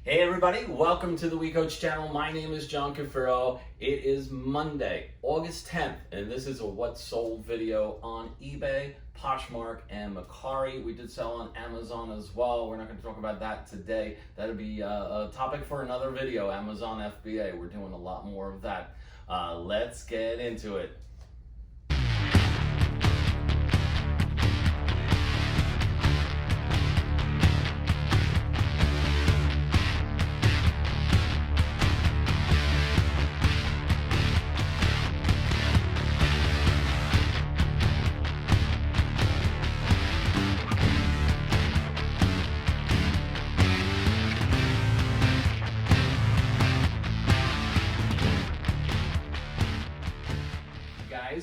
Hey everybody, welcome to the WeCoach channel. My name is John Cafaro. It is Monday, August 10th, and this is a What Sold video on eBay, Poshmark, and Mercari. We did sell on Amazon as well. We're not going to talk about that today. That'll be a topic for another video, Amazon FBA. We're doing a lot more of that. Let's get into it.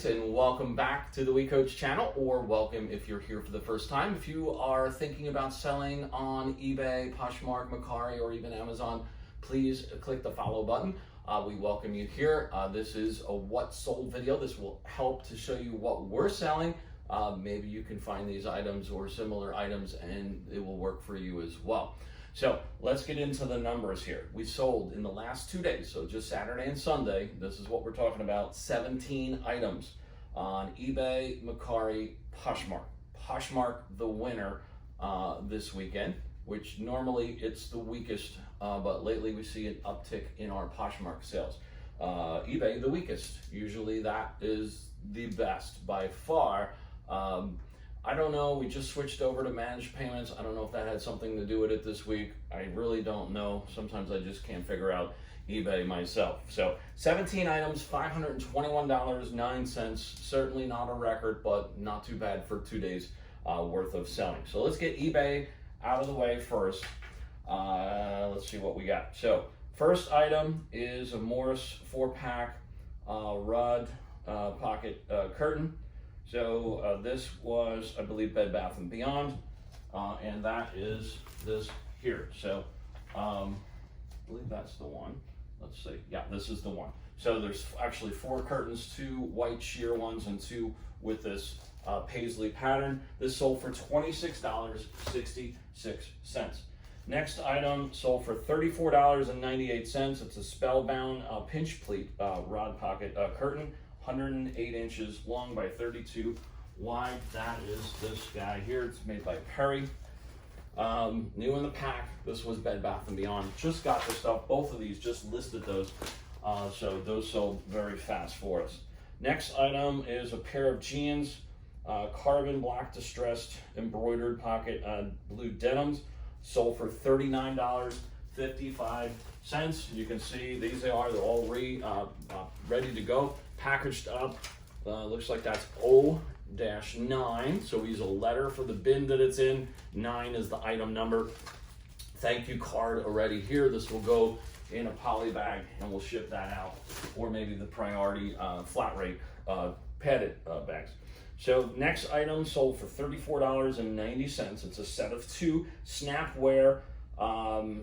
And welcome back to the WeCoach channel, or welcome if you're here for the first time. If you are thinking about selling on eBay, Poshmark, Mercari, or even Amazon, please click the follow button. We welcome you here. This is a What Sold video. This will help to show you what we're selling. Maybe you can find these items or similar items and it will work for you as well. So let's get into the numbers here. We sold in the last 2 days, so just Saturday and Sunday, this is what we're talking about, 17 items on eBay, Mercari, Poshmark. Poshmark the winner this weekend, which normally it's the weakest, but lately we see an uptick in our Poshmark sales. eBay the weakest, usually that is the best by far. I don't know, we just switched over to managed payments. I don't know if that had something to do with it this week. I really don't know. Sometimes I just can't figure out eBay myself. So 17 items, $521.09. Certainly not a record, but not too bad for 2 days worth of selling. So let's get eBay out of the way first. Let's see what we got. So first item is a Morris 4-pack Rudd pocket curtain. So this was, I believe, Bed Bath & Beyond, and that is this here. So I believe that's the one. Let's see. Yeah, this is the one. So there's actually 4 curtains, 2 white sheer ones and 2 with this paisley pattern. This sold for $26.66. Next item sold for $34.98. It's a Spellbound pinch pleat rod pocket curtain. 108 inches long by 32 wide. That is this guy here. It's made by Perry. New in the pack. This was Bed Bath & Beyond. Just got the stuff. Both of these just listed those. So those sold very fast for us. Next item is a pair of jeans, carbon black distressed embroidered pocket blue denims. Sold for $39.55. You can see these are. They're all ready to go. Packaged up. Looks like that's O-9. So we use a letter for the bin that it's in. 9 is the item number. Thank you card already here. This will go in a poly bag and we'll ship that out. Or maybe the priority flat rate padded bags. So next item sold for $34.90. It's a set of 2 Snapwear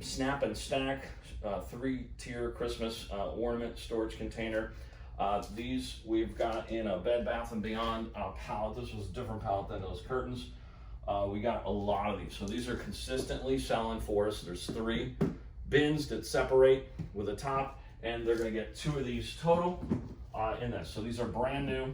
Snap and Stack 3-tier Christmas ornament storage container. These we've got in a Bed Bath & Beyond pallet. This was a different pallet than those curtains. We got a lot of these. So these are consistently selling for us. There's 3 bins that separate with a top, and they're gonna get 2 of these total in this. So these are brand new,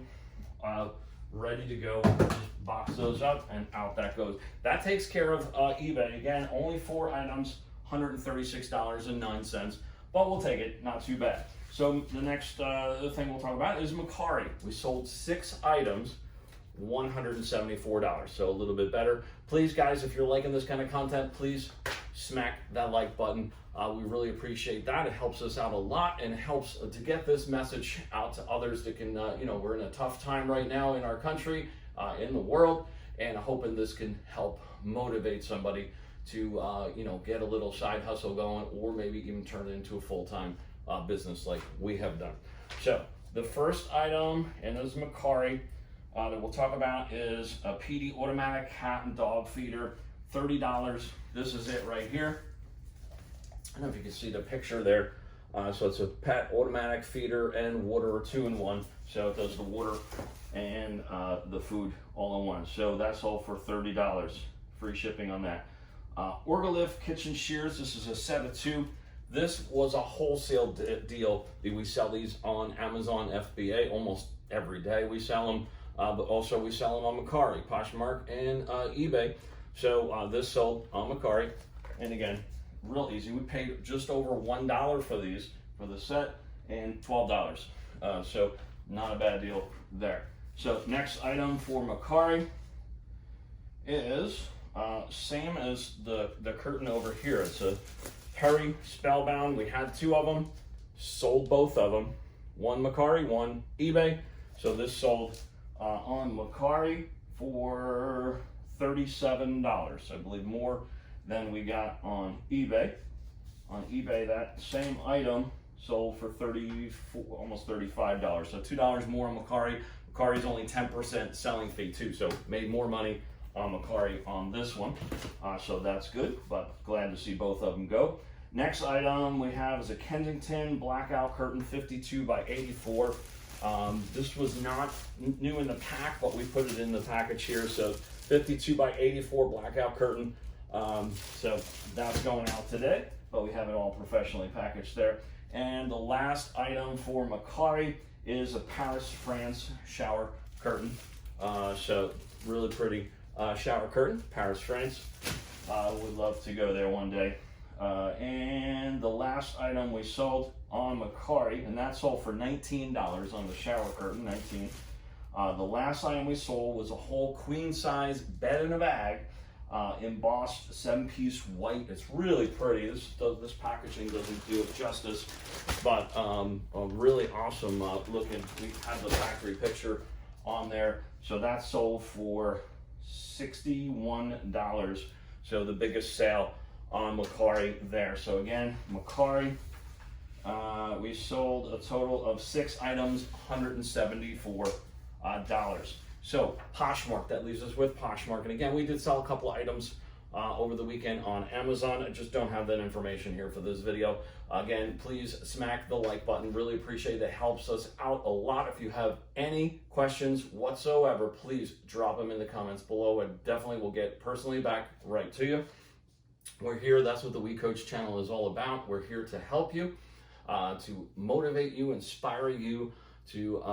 ready to go. Just box those up and out that goes. That takes care of eBay. Again, only 4 items, $136.09, but we'll take it, not too bad. So the next thing we'll talk about is Mercari. We sold 6 items, $174, so a little bit better. Please, guys, if you're liking this kind of content, please smack that like button. We really appreciate that. It helps us out a lot and helps to get this message out to others that can, we're in a tough time right now in our country, in the world, and hoping this can help motivate somebody to, get a little side hustle going, or maybe even turn it into a full-time business like we have done. So the first item, and this is Mercari, that we'll talk about is a PD automatic cat and dog feeder, $30. This is it right here. I don't know if you can see the picture there. So it's a pet automatic feeder and water, 2-in-1. So it does the water and the food all in one. So that's all for $30. Free shipping on that. Orgalift kitchen shears. This is a set of 2. This was a wholesale deal. We sell these on Amazon FBA almost every day. We sell them, but also we sell them on Mercari, Poshmark, and eBay. So this sold on Mercari, and again, real easy. We paid just over $1 for these, for the set, and $12. So not a bad deal there. So next item for Mercari is same as the curtain over here. It's a Perry Spellbound. We had 2 of them, sold both of them. One Mercari, one eBay. So this sold on Mercari for $37. I believe more than we got on eBay. On eBay, that same item sold for almost $35. So $2 more on Mercari. Mercari's only 10% selling fee too, so made more money on Mercari on this one. So that's good, but glad to see both of them go. Next item we have is a Kensington blackout curtain, 52 by 84. This was not new in the pack, but we put it in the package here. So 52 by 84 blackout curtain. So that's going out today, but we have it all professionally packaged there. And the last item for Mercari is a Paris, France shower curtain. So really pretty shower curtain, Paris, France. Would love to go there one day. And the last item we sold on Mercari, and that sold for $19 on the shower curtain, 19. The last item we sold was a whole queen size bed in a bag, embossed 7-piece white. It's really pretty. This packaging doesn't do it justice, but a really awesome looking. We have the factory picture on there. So that sold for $61. So the biggest sale on Mercari there. So again, Mercari, we sold a total of 6 items, $174. So Poshmark, that leaves us with Poshmark. And again, we did sell a couple of items over the weekend on Amazon. I just don't have that information here for this video. Again, please smack the like button. Really appreciate it. It helps us out a lot. If you have any questions whatsoever, please drop them in the comments below. I definitely will get personally back right to you. We're here. That's what the WeCoach channel is all about. We're here to help you, to motivate you, inspire you to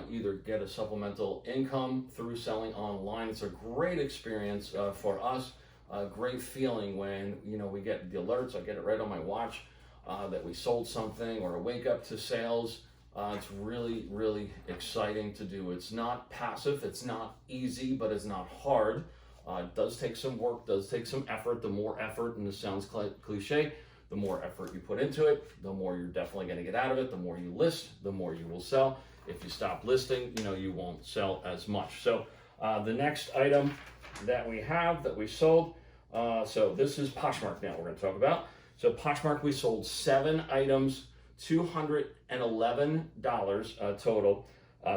either get a supplemental income through selling online. It's a great experience for us. A great feeling when we get the alerts. I get it right on my watch that we sold something, or a wake up to sales. It's really, really exciting to do. It's not passive. It's not easy, but it's not hard. It does take some work, does take some effort. The more effort, and this sounds cliche, the more effort you put into it, the more you're definitely going to get out of it. The more you list, the more you will sell. If you stop listing, you won't sell as much. So the next item that we have that we sold, so this is Poshmark now we're going to talk about. So Poshmark, we sold 7 items, $211 total.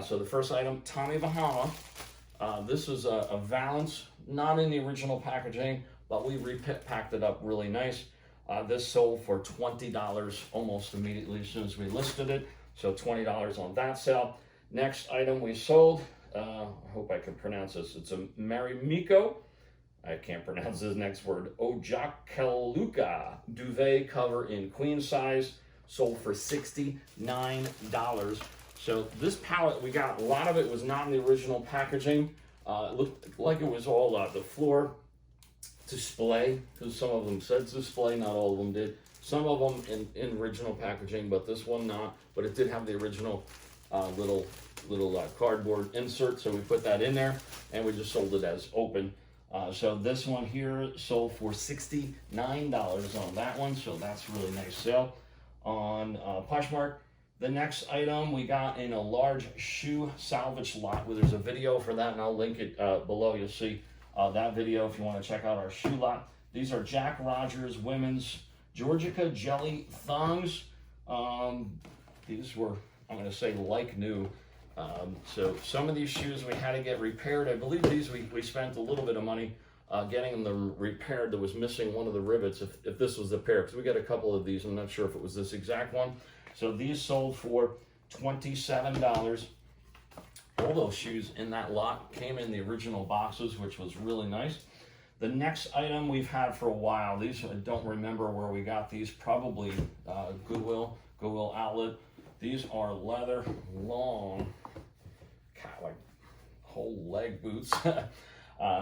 So the first item, Tommy Bahama. This was a Valance, not in the original packaging, but we repacked it up really nice. This sold for $20 almost immediately as soon as we listed it. So $20 on that sale. Next item we sold, I hope I can pronounce this. It's a Marimiko. I can't pronounce this next word. Ojakeluka duvet cover in queen size, sold for $69. So this palette, we got a lot of it was not in the original packaging. It looked like it was all the floor display, because some of them said display, not all of them did. Some of them in original packaging, but this one not. But it did have the original little cardboard insert, so we put that in there, and we just sold it as open. So this one here sold for $69 on that one, so that's a really nice sale on Poshmark. The next item we got in a large shoe salvage lot, where there's a video for that, and I'll link it below. You'll see that video if you want to check out our shoe lot. These are Jack Rogers women's Georgica jelly thongs. These were, I'm going to say, like new. So some of these shoes we had to get repaired. I believe these we spent a little bit of money getting them repaired. That was missing one of the rivets, if this was the pair, because we got a couple of these. I'm not sure if it was this exact one. So these sold for $27. All those shoes in that lot came in the original boxes, which was really nice. The next item we've had for a while, these I don't remember where we got these, probably Goodwill outlet. These are leather long, like whole leg boots.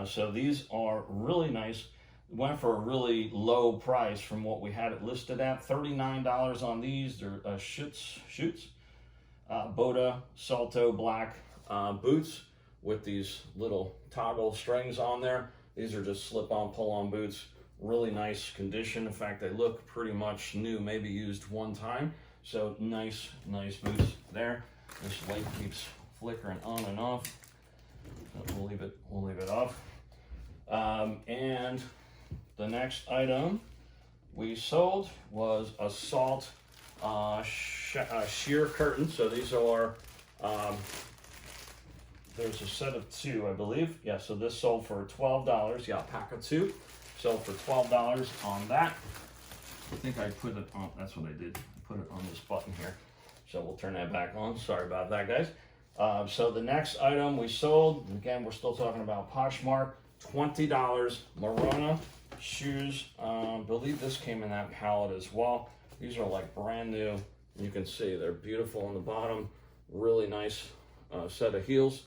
So these are really nice. Went for a really low price from what we had it listed at. $39 on these. They're Schutz Boda Salto black boots with these little toggle strings on there. These are just slip-on, pull-on boots. Really nice condition. In fact, they look pretty much new, maybe used one time. So nice boots there. This light keeps flickering on and off. We'll leave it off. And the next item we sold was a salt sheer curtain. So these are, there's a set of 2, I believe. Yeah, so this sold for $12. Yeah, a pack of 2. Sold for $12 on that. I think I put it on, that's what I did. I put it on this button here. So we'll turn that back on. Sorry about that, guys. So the next item we sold, again, we're still talking about Poshmark, $20, Marona shoes. Believe this came in that palette as well. These are like brand new. You can see they're beautiful on the bottom. Really nice set of heels.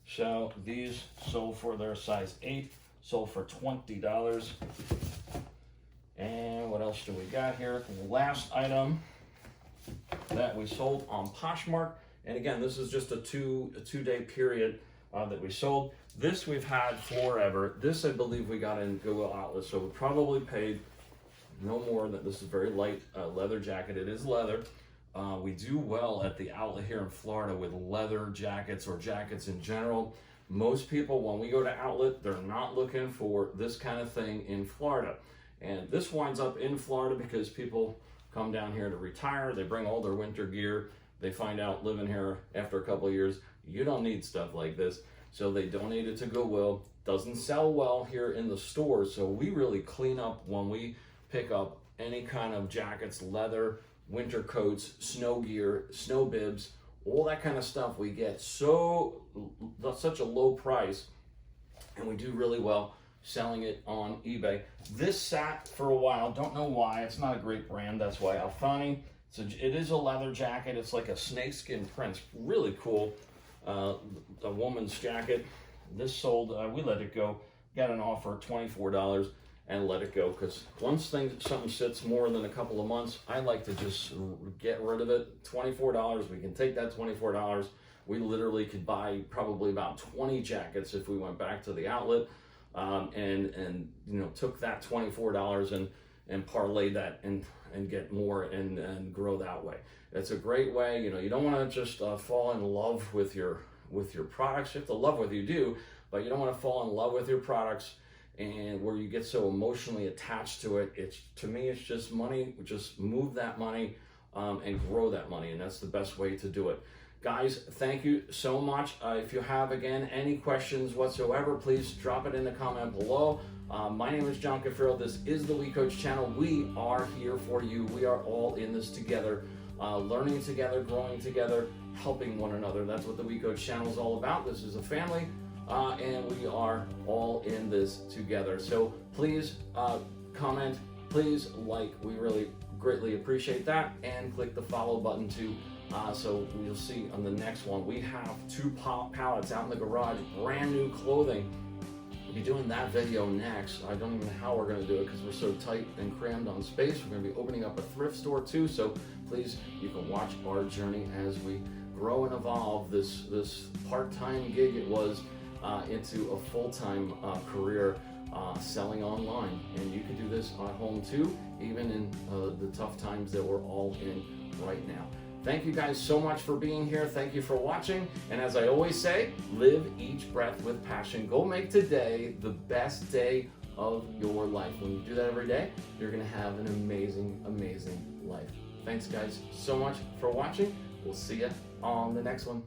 So these sold for their size 8, sold for $20. And what else do we got here? The last item that we sold on Poshmark. And again, this is just a two-day period that we sold. This we've had forever. This I believe we got in Goodwill outlet, so we probably paid no more than, this is very light leather jacket. It is leather. We do well at the outlet here in Florida with leather jackets or jackets in general. Most people, when we go to outlet, they're not looking for this kind of thing in Florida. And this winds up in Florida because people come down here to retire. They bring all their winter gear. They find out living here after a couple of years, you don't need stuff like this. So they donate it to Goodwill. Doesn't sell well here in the stores. So we really clean up when we pick up any kind of jackets, leather, winter coats, snow gear, snow bibs, all that kind of stuff. We get such a low price, and we do really well selling it on eBay. This sat for a while, don't know why. It's not a great brand, that's why. Alfani. It is a leather jacket. It's like a snakeskin print. Really cool. A woman's jacket. This sold, we let it go. Got an offer, $24, and let it go. Because once something sits more than a couple of months, I like to just get rid of it. $24, we can take that $24. We literally could buy probably about 20 jackets if we went back to the outlet, and you know, took that $24 and parlay that and get more and grow that way. It's a great way. You know, you don't want to just fall in love with your products. You have to love what you do, but you don't want to fall in love with your products and where you get so emotionally attached to it. It's, to me, it's just money. Just move that money and grow that money, and that's the best way to do it. Guys, thank you so much. If you have, again, any questions whatsoever, please drop it in the comment below. My name is John Cafaro. This is the WeCoach channel. We are here for you. We are all in this together, learning together, growing together, helping one another. That's what the WeCoach channel is all about. This is a family, and we are all in this together. So please comment, please like. We really greatly appreciate that, and click the follow button too. So you'll see on the next one, we have 2 pallets out in the garage, brand new clothing. We'll be doing that video next. I don't even know how we're going to do it because we're so tight and crammed on space. We're going to be opening up a thrift store too, so please, you can watch our journey as we grow and evolve this part-time gig it was into a full-time career selling online. And you can do this at home too, even in the tough times that we're all in right now. Thank you guys so much for being here. Thank you for watching. And as I always say, live each breath with passion. Go make today the best day of your life. When you do that every day, you're going to have an amazing, amazing life. Thanks guys so much for watching. We'll see you on the next one.